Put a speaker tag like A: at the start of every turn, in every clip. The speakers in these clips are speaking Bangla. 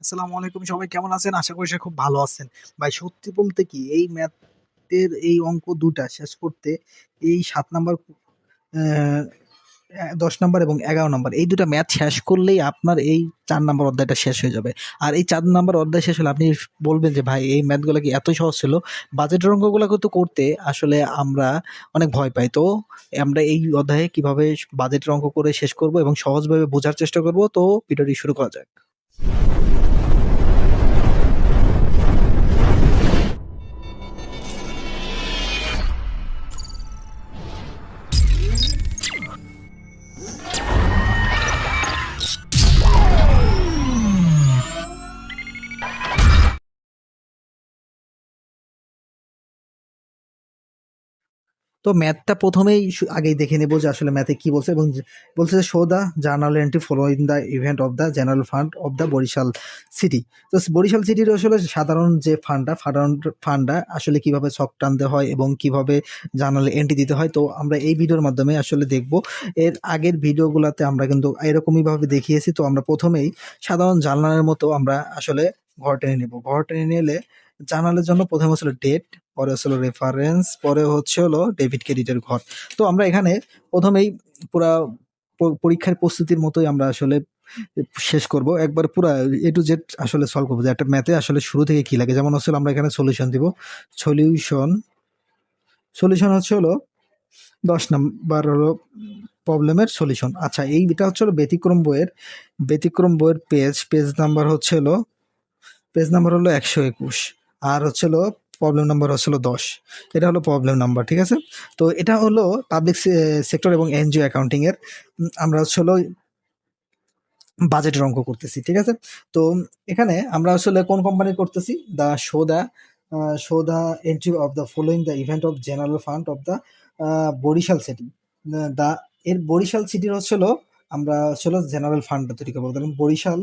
A: আসসালামু আলাইকুম, সবাই কেমন আছেন? আশা করি সবাই খুব ভালো আছেন। ভাই সত্যি বলতে কি এই ম্যাথের এই অঙ্ক দুটা শেষ করতে এই ৭ নাম্বার, আহ, ১০ নাম্বার এবং ১১ নাম্বার এই দুটা ম্যাথ শেষ করলেই আপনার এই ৪ নাম্বার অধ্যায়টা শেষ হয়ে যাবে। আর এই ৪ নাম্বার অধ্যায় শেষ হলে আপনি বলবেন যে ভাই এই ম্যাথগুলো কি এত সহজ ছিল? বাজেটের অঙ্কগুলো কিন্তু করতে আসলে আমরা অনেক ভয় পাই। তো আমরা এই অধ্যায়ে কিভাবে বাজেটের অঙ্ক করে শেষ করব এবং সহজভাবে বোঝার চেষ্টা করব, তো ভিডিওটি শুরু করা যাক। তো ম্যাথটা প্রথমেই আগেই দেখে নেব যে আসলে ম্যাথে কি বলছে, এবং বলছে যে show the journal entry following the event of the general fund of the Barishal city. তো বরিশাল সিটির আসলে সাধারণ যে ফান্ডটা আসলে কিভাবে ছক টানতে হয় এবং কিভাবে জার্নালে এন্ট্রি দিতে হয়, তো আমরা এই ভিডিওর মাধ্যমে আসলে দেখব। এর আগের ভিডিওগুলোতে আমরা কিন্তু এরকমই ভাবে দেখিয়েছি। তো আমরা প্রথমেই সাধারণ জার্নালের মতো আমরা আসলে ঘর টেনে নেব। ঘর টেনে নিলে জার্নালের জন্য প্রথমে হচ্ছিল ডেট, পরে হচ্ছিল রেফারেন্স, পরে হচ্ছে হলো ডেবিট ক্রেডিটের ঘর। তো আমরা এখানে প্রথমেই পুরা পরীক্ষার প্রস্তুতির মতোই আমরা আসলে শেষ করব, একবার পুরা এ টু জেড আসলে সলভ করবো যে একটা ম্যাথে আসলে শুরু থেকে কি লাগে। যেমন হচ্ছে আমরা এখানে সলিউশন দিব। সলিউশন সলিউশন হচ্ছে হলো ১০ নাম্বার হলো প্রবলেমের সলিউশন। আচ্ছা, এইটা হচ্ছে হলো ব্যতিক্রম বইয়ের পেজ নাম্বার হলো ১২১, আর হচ্ছে হলো প্রবলেম নাম্বার হচ্ছে হলো ১০। এটা হলো প্রবলেম নাম্বার, ঠিক আছে? তো এটা হলো পাবলিক সেক্টর এবং এনজিও অ্যাকাউন্টিং এর। আমরা হচ্ছে হলো বাজেটের অঙ্ক করতেছি, ঠিক আছে? তো এখানে আমরা আসলে কোন কোম্পানি করতেছি? The show the entry of the following the event of general fund of the Barishal city. The এর বরিশাল সিটির হচ্ছে হলো আমরা হচ্ছে হলো জেনারেল ফান্ডটা তৈরি করবো। কারণ বরিশাল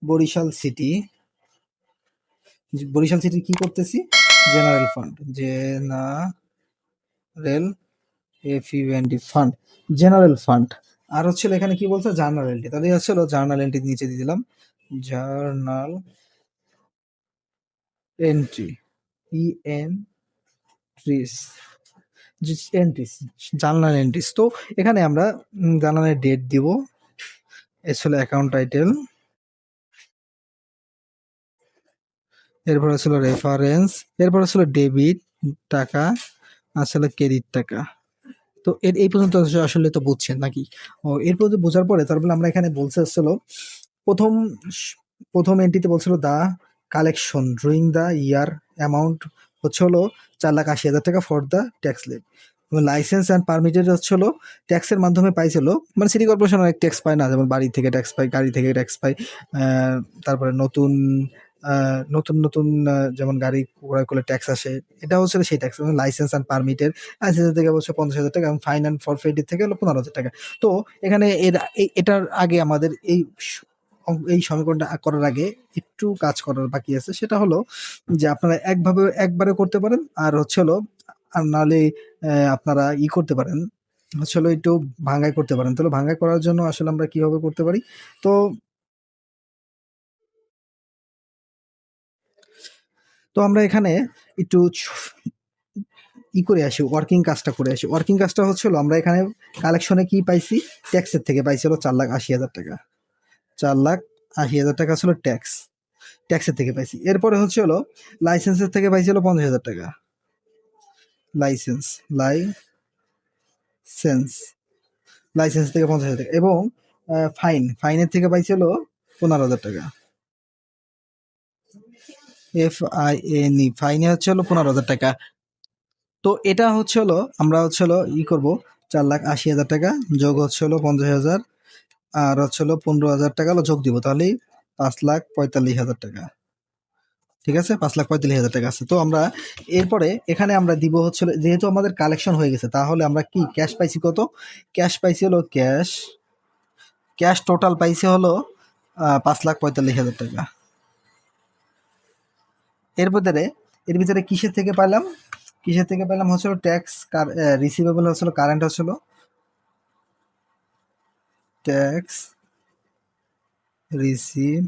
A: বরিশাল সিটি বরিশাল সিটির কি করতেছি? General fund general fund. আর হচ্ছিল এখানে কি বলছে? Journal entry. তাহলে হচ্ছিল জার্নাল এন্ট্রি নিচে দিয়ে দিলাম, journal entry, entries, entries, journal entries. তো এখানে আমরা জার্নালের ডেট দিব, এস হলো অ্যাকাউন্ট টাইটেল, এরপর ছিল রেফারেন্স, এরপর ছিল ডেবিট টাকা, আসলে ক্রেডিট টাকা। তো এই পর্যন্ত আসলে তো বুঝছেন নাকি? ও, এর পর্যন্ত বোঝার পরে তারপরে আমরা এখানে বলছে হচ্ছিল প্রথম প্রথম এন্ট্রিতে বলছিল the collection during the year amount হচ্ছে হলো ৪,৮০,০০০ টাকা for the tax rate. License and permitted হচ্ছে হলো ট্যাক্সের মাধ্যমে পাইছিল। মানে সিটি কর্পোরেশন অনেক ট্যাক্স পায় না, যেমন বাড়ি থেকে ট্যাক্স পায়, গাড়ি থেকে ট্যাক্স পায়, তারপরে নতুন নতুন যেমন গাড়ি ক্রয় করলে ট্যাক্স আসে, এটা হচ্ছে সেই ট্যাক্স। লাইসেন্স অ্যান্ড পারমিটের লাইসেন্সের থেকে হচ্ছে ৫০,০০০ টাকা এবং ফাইন অ্যান্ড ফরফেইটের থেকে হলো ১৫,০০০ টাকা। তো এখানে এটার আগে আমাদের এই সমীকরণটা করার আগে একটু কাজ করার বাকি আছে। সেটা হলো যে আপনারা একবারে করতে পারেন, আর হচ্ছে হলো আর নাহলে আপনারা করতে পারেন, হচ্ছে হলো একটু ভাঙাই করতে পারেন। তাহলে ভাঙাই করার জন্য আসলে আমরা কিভাবে করতে পারি? তো তো আমরা এখানে একটু করে আসি, ওয়ার্কিং কাজটা করে আসি। ওয়ার্কিং কাজটা হচ্ছে হলো আমরা এখানে কালেকশনে কি পাইছি? ট্যাক্সের থেকে পাইছি হলো ৪,৮০,০০০ টাকা। ৪,৮০,০০০ টাকা ছিল ট্যাক্সের থেকে পাইছি। এরপরে হচ্ছে হলো লাইসেন্সের থেকে পাইছি হলো ৫০,০০০ টাকা। লাইসেন্স লাইসেন্স লাইসেন্স থেকে ৫০,০০০ টাকা, এবং ফাইনের থেকে পাইছি হলো ১৫,০০০ টাকা। ফাইনে হচ্ছে হলো ১৫,০০০ টাকা। তো এটা হচ্ছে হলো আমরা হচ্ছে হলো করবো ৪,৮০,০০০ টাকা যোগ হচ্ছে হলো ৫০,০০০, আর হচ্ছে হলো ১৫,০০০ টাকা হলো যোগ দিব, তাহলেই ৫,৪৫,০০০ টাকা। ঠিক আছে, ৫,৪৫,০০০ টাকা আছে। তো আমরা এরপরে এখানে আমরা দিব হচ্ছে যেহেতু আমাদের কালেকশন হয়ে গেছে, তাহলে আমরা কি ক্যাশ পাইছি কত? ক্যাশ পাইছি হলো ক্যাশ টোটাল পাইছে হলো ৫,৪৫,০০০ টাকা। এর ভিতরে কিসের থেকে পাইলাম হচ্ছে ট্যাক্স রিসিভেবল হচ্ছিল, কারেন্ট হচ্ছিল ট্যাক্স রিসিভ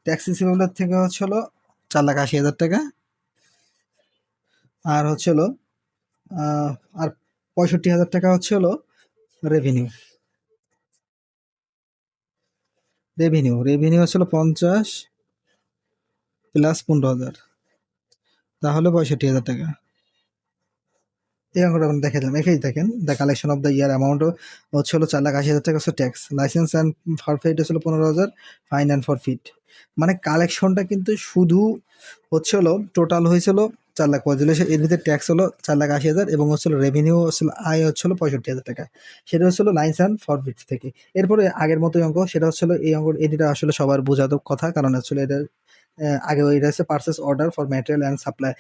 A: ট্যাক্স রিসিভেবলের থেকে হচ্ছে হলো 4,80,000 টাকা, আর হচ্ছে হলো আর 65,000 টাকা হচ্ছে হলো রেভিনিউ। রেভিনিউ হচ্ছে হলো 50 প্লাস 15,000, তাহলে 65,000 টাকা। এই অঙ্কটা আপনি দেখে দেন, এখানেই দেখেন the collection of the year amount হচ্ছে হলো 4,80,000 টাকা হচ্ছে ট্যাক্স, লাইসেন্স অ্যান্ড ফরফিট হচ্ছে 15,000, ফাইন অ্যান্ড ফরফিট। মানে কালেকশনটা কিন্তু শুধু হচ্ছে হলো টোটাল হয়েছিল 4,45,000, এর ভিতরে ট্যাক্স হলো 4,80,000 এবং হচ্ছিল রেভিনিউ হচ্ছিল আয় হচ্ছিল 65,000 টাকা। সেটা হচ্ছিল লাইন্স অ্যান্ড ফরফিট থেকে। এরপরে আগের মতোই অঙ্ক, সেটা হচ্ছিল এই অঙ্ক, এটা আসলে সবার বোঝাতো কথা, কারণ আসলে এটা আগে এটা হচ্ছে purchase order for material and supply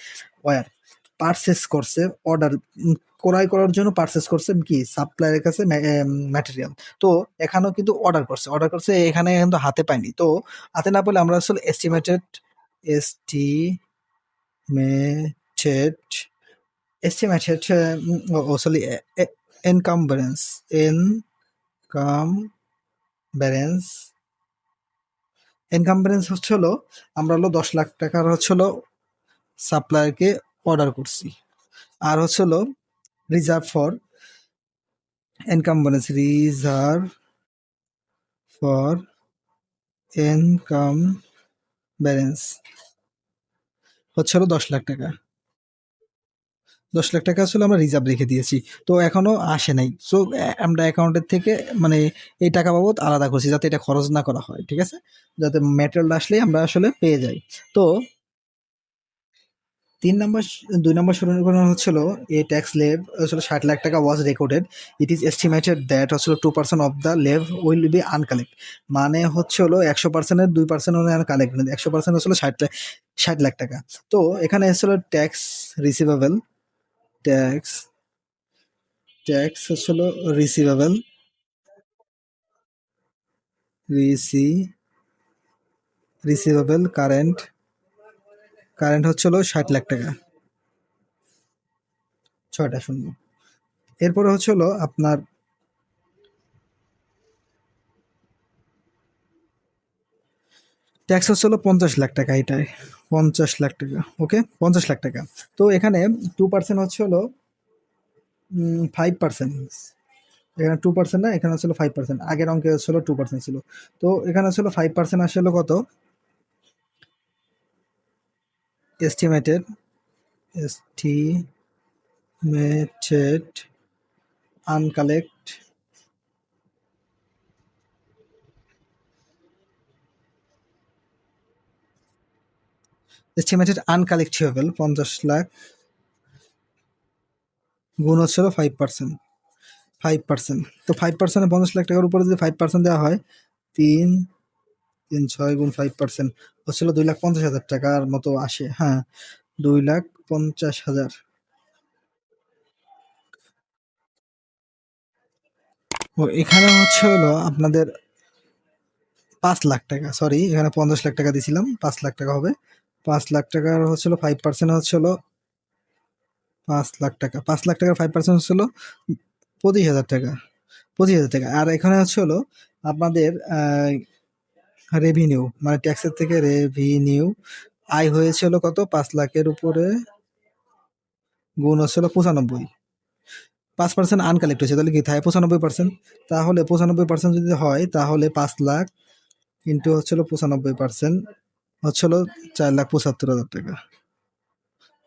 A: war. Purchase করছে অর্ডার, ক্রয় করার জন্য পারচেস করছে কি সাপ্লায়ারের কাছে ম্যাটেরিয়াল। তো এখানেও কিন্তু অর্ডার করছে এখানে কিন্তু হাতে পাইনি। তো হাতে না পেলে আমরা আসলে এস্টিমেটেড এস্টিমেটেড সরি এনকামব্যারেন্স এনকামব্যারেন্স এনকামব্যারেন্স হচ্ছে হলো আমরা হলো 10 লাখ টাকার হচ্ছে হলো সাপ্লায়ারকে অর্ডার করছি। আর হচ্ছে হলো রিজার্ভ ফর এনকামব্যারেন্স, রিজার্ভ ফর এনকামব্যারেন্স হচ্ছে হলো 10 লাখ টাকা। 10 লাখ টাকা আসলে আমরা রিজার্ভ রেখে দিয়েছি, তো এখনো আসে নাই। সো আমরা অ্যাকাউন্টের থেকে মানে এই টাকা বাবদ আলাদা করছি যাতে এটা খরচ না করা হয়, ঠিক আছে, যাতে ম্যাটেরিয়াল আসলেই আমরা আসলে পেয়ে যাই। তো 2 নম্বর সমীকরণ হচ্ছিল এ ট্যাক্স লেভ আসলে 60 লাখ টাকা was recorded, it is estimated that হচ্ছিল 2% of the levy will be uncollect. মানে হচ্ছে হলো 100%-এর 2% কালেক্ট, 100% হচ্ছিল 60 লাখ টাকা। তো এখানে হচ্ছিল ট্যাক্স রিসিভেবল, ট্যাক্স ট্যাক্স হচ্ছিল রিসিভেবল, রিসিভেবল কারেন্ট হচ্ছিল 60 লাখ টাকা, 6টা শূন্য। এরপরে হচ্ছে হলো আপনার ট্যাক্স হচ্ছিল 50 লাখ টাকা, এটাই 50 লাখ টাকা। ওকে, 50 লাখ টাকা। তো এখানে 2% হচ্ছে হলো 5%, এখানে 2% না, এখানে হচ্ছিল 5%, আগের অঙ্কে হচ্ছিল 2% ছিল। তো এখানে হচ্ছিল 5% আসলে কত, এস্টিমেটেড এস্টিমেটেড আনকালেক্ট আনকালেক্টেবল 50 লাখ গুণ হচ্ছিল 5%, 5%। তো 5%, 50 লাখ টাকার উপরে যদি 5% দেওয়া হয়, 3 3 6 গুণ 5% হচ্ছিল 2,50,000 টাকার মতো আসে। হ্যাঁ, 2,50,000। ও এখানে হচ্ছে হলো আপনাদের 5 লাখ টাকা, সরি এখানে 50 লাখ টাকা দিছিলাম, 5 লাখ টাকা হবে। 5 লাখ টাকার হচ্ছিল 5% হচ্ছিল 5 লাখ টাকা, 5 লাখ টাকার 5% হচ্ছিল 25,000 টাকা, 25,000 টাকা। আর এখানে হচ্ছে হলো আপনাদের রেভিনিউ মানে ট্যাক্সের থেকে রেভিনিউ আয় হয়েছিল কত, 5 লাখের উপরে গুণ হচ্ছিল 95, 5% আনকালেক্ট হয়েছে, তাহলে কি থাকে 95%। তাহলে 95% যদি হয় তাহলে 5 লাখ ইন্টু হচ্ছিল 95% হচ্ছিল 4,75,000 টাকা।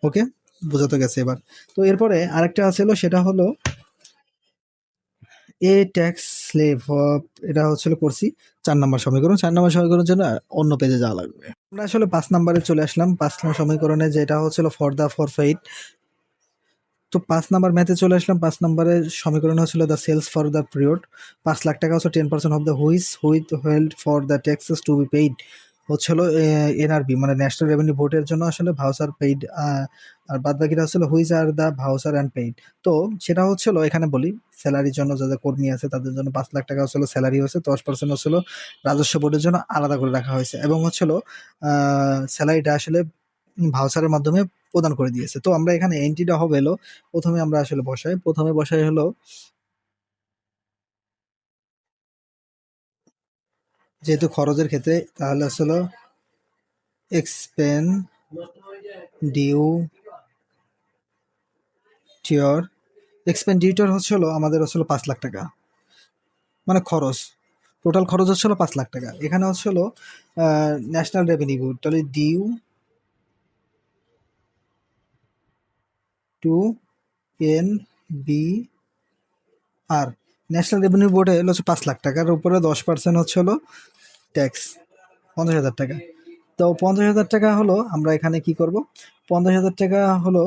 A: ওকে, বোঝাতে গেছে এবার। তো এরপরে আরেকটা ছিল, সেটা হলো এ ট্যাক্স স্লেভ, এটা হচ্ছিল করছি 4 নম্বর সমীকরণ। 4 নম্বর সমীকরণের জন্য অন্য পেজে যাওয়া লাগবে। আমরা আসলে 5 নম্বরে চলে আসলাম, 5 নম্বর সমীকরণে, যেটা হচ্ছিল ফর দ্য ফরফেইট। তো 5 নম্বর ম্যাথে চলে আসলাম। 5 নম্বরের সমীকরণ হচ্ছিল the sales for the period. 5 lakh টাকা হচ্ছে 10% of the which held for the taxes to be paid হচ্ছিল এনআরবি মানে ন্যাশনাল রেভিনিউ বোর্ডের জন্য আসলে ভাউচার পেইড, আর বাদ বাকিটা হচ্ছিল which are the voucher and paid. তো সেটা হচ্ছিল এখানে বলি স্যালারির জন্য যাদের কর্মী আছে তাদের জন্য 5 লাখ টাকা হচ্ছিল স্যালারি হচ্ছে, 10% হচ্ছিল রাজস্ব বোর্ডের জন্য আলাদা করে রাখা হয়েছে, এবং হচ্ছিল স্যালারিটা আসলে ভাউচারের মাধ্যমে প্রদান করে দিয়েছে। তো আমরা এখানে এন্ট্রিটা হবে হলো প্রথমে আমরা আসলে প্রথমে বসাই হলো যেহেতু খরচের ক্ষেত্রে, তাহলে আসলে এক্সপেন্ডিউটিওর এক্সপেন্ডিউটর হচ্ছে হলো আমাদের হচ্ছিল 5 লাখ টাকা, মানে খরচ, টোটাল খরচ হচ্ছে হলো 5 লাখ টাকা। এখানে হচ্ছে হলো ন্যাশনাল রেভিনিউ বোর্ড, তাহলে due to N B R national revenue বোর্ডে হচ্ছে 5 লাখ টাকার উপরে 10% হচ্ছে হলো ট্যাক্স, 50,000 টাকা। তো 50,000 টাকা হলো আমরা এখানে কি করব, 50,000 টাকা হলো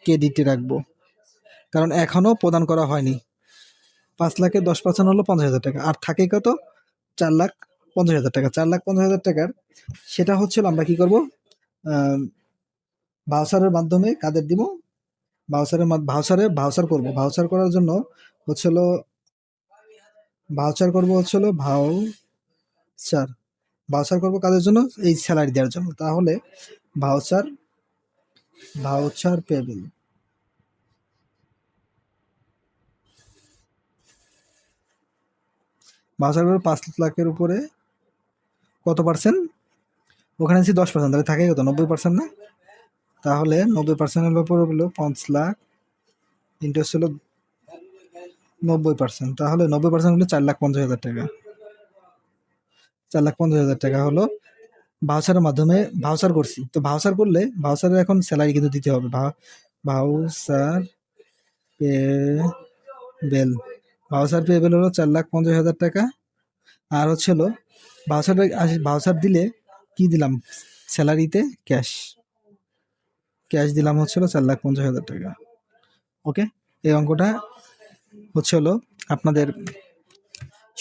A: ক্রেডিটে রাখবো, কারণ এখনো প্রদান করা হয়নি। 5 লাখের 10% হলো 50,000 টাকা, আর থাকে কত, 4,50,000 টাকা। 4,50,000 টাকার সেটা হচ্ছিল আমরা কি করব, ভাউচারের মাধ্যমে কাদের দিব, ভাউচার করব। ভাউচার করার জন্য হচ্ছিল ভাউচার ভাউচার করব কাদের জন্য, এই স্যালারি দেওয়ার জন্য। তাহলে ভাউচার ভাউচার পেবেল, ভাউচার করবো 5 লাখের উপরে কত পার্সেন্ট, ওখানে আছে 10%, তাহলে থাকে কত, 90% না। তাহলে 90%-এর উপর হলো 5 লাখ ইন্টু হলো 90%, তাহলে 90% হলো 4,50,000 টাকা। 4,50,000 টাকা হলো ভাউচারের মাধ্যমে ভাউচার করছি। তো ভাউচার করলে ভাউচারের এখন স্যালারি কিন্তু দিতে হবে, ভাউচার পেবেল, ভাউচার পেবেল হলো 4,50,000 টাকা। আর হচ্ছে হলো ভাউচার দিলে কি দিলাম, স্যালারিতে ক্যাশ দিলাম হচ্ছে হলো 4,50,000 টাকা। ওকে, এই অঙ্কটা হচ্ছে হলো আপনাদের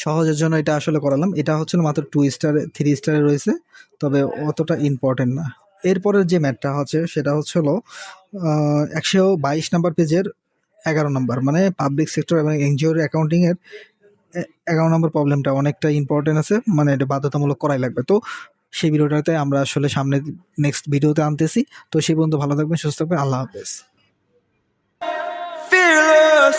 A: সহজের জন্য এটা আসলে করালাম। এটা হচ্ছে মাত্র 2 স্টার 3 স্টারে রয়েছে, তবে অতটা ইম্পর্টেন্ট না। এরপরের যে ম্যাথটা হচ্ছে সেটা হচ্ছে হলো 122 নাম্বার পেজের 11 নম্বর, মানে পাবলিক সেক্টর এবং এনজিওর অ্যাকাউন্টিং এর 11 নম্বর প্রবলেমটা অনেকটা ইম্পর্টেন্ট আছে, মানে এটা বাধ্যতামূলক করাই লাগবে। তো সেই ভিডিওটাতে আমরা আসলে সামনে নেক্সট ভিডিওতে আনতেছি। তো সেই পর্যন্ত ভালো থাকবেন, সুস্থ থাকবেন, আল্লাহ হাফেজ। Fearless.